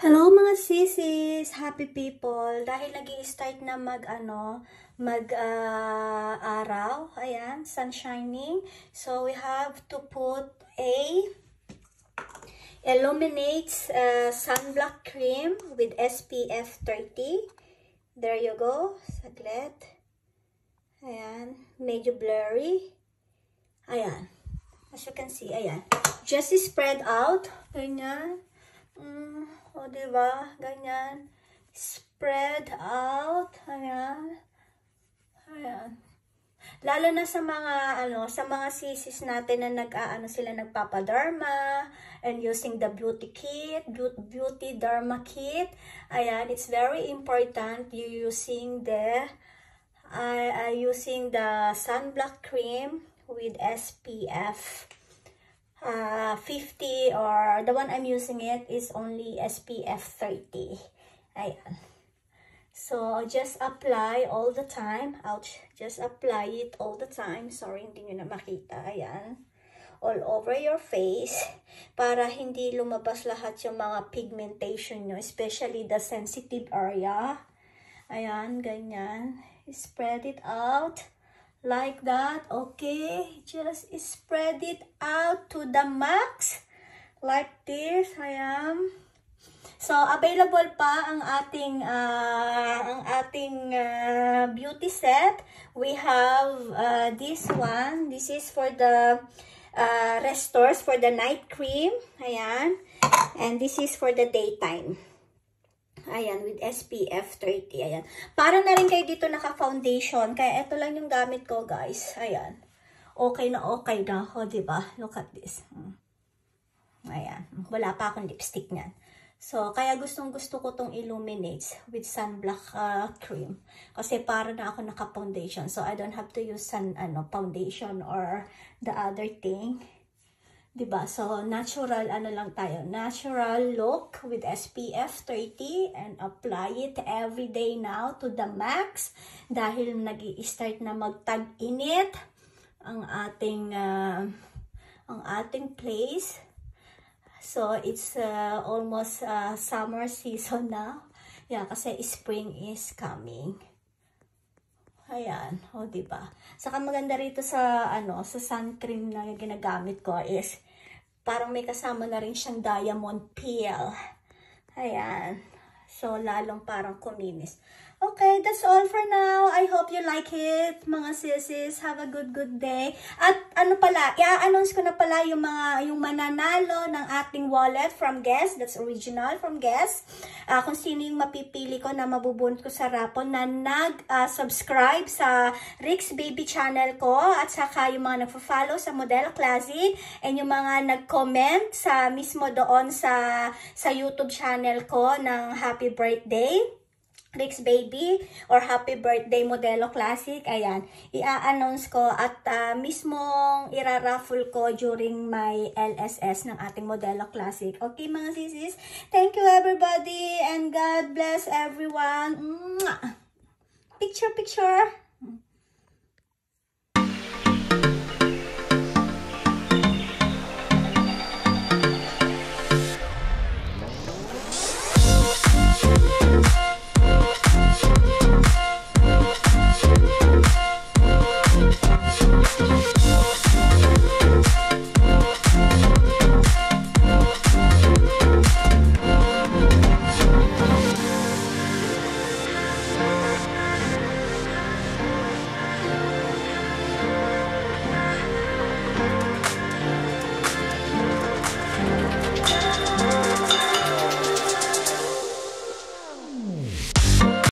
Hello mga sisis, happy people. Dahil nag-i-start na araw, ayan, sun shining. So we have to put a Illuminates sunblock cream with SPF 30. There you go. Saglit. Ayan, medyo blurry. Ayan. As you can see, ayan. Just spread out. Ganyan. O, diba? Ganyan. Spread out. Ayan. Ayan. Lalo na sa mga, sa mga sisis natin na sila nagpapaderma and using the beauty kit, beauty derma kit. Ayan, it's very important you using the sunblock cream with SPF 50, or the one I'm using it is only SPF 30. Ayan. So, just apply all the time. Ouch. Just apply it all the time. Sorry, hindi nyo na makita. Ayan. All over your face. Para hindi lumabas lahat yung mga pigmentation nyo. Especially the sensitive area. Ayan, ganyan. Spread it out. Like that, okay? Just spread it out to the max. Like this, ayan. So, available pa ang ating beauty set. We have this one. This is for the restores, for the night cream. Ayan. And this is for the daytime. Ayan, with SPF 30. Ayan. Para na rin kayo dito naka-foundation. Kaya ito lang yung gamit ko, guys. Ayan. Okay na ako, diba? Look at this. Ayan. Wala pa akong lipstick niyan. So, kaya gustong-gusto ko tong Illuminates with sunblock cream. Kasi para na ako naka-foundation. So, I don't have to use foundation or the other thing. Diba? So, natural, lang tayo. Natural look with SPF 30 and apply it every day now to the max. Dahil nag-i-start na magtag-init ang ating place. So, it's almost summer season now. Yeah, kasi spring is coming. Ayan, o diba? Saka maganda rito sa sa sun cream na ginagamit ko is parang may kasama na rin siyang diamond peel. Ayan. So lalong parang kuminis. Okay, that's all for now. I hope you like it, mga sisis. Have a good day. At i-announce ko na pala yung mananalo ng ating wallet from Guess. That's original from Guess. Kung sino yung mapipili ko na mabubunot ko sa rapon na nag-subscribe sa Rick's Baby channel ko, at saka yung mga nagpo-follow sa Modelo Classic, and yung mga nag-comment sa mismo doon sa YouTube channel ko ng happy birthday Rick's Baby or happy birthday Modelo Classic. Ayan, i-announce ko at mismong ira-raffle ko during my LSS ng ating Modelo Classic. Okay mga sisis, thank you everybody and God bless everyone. Picture.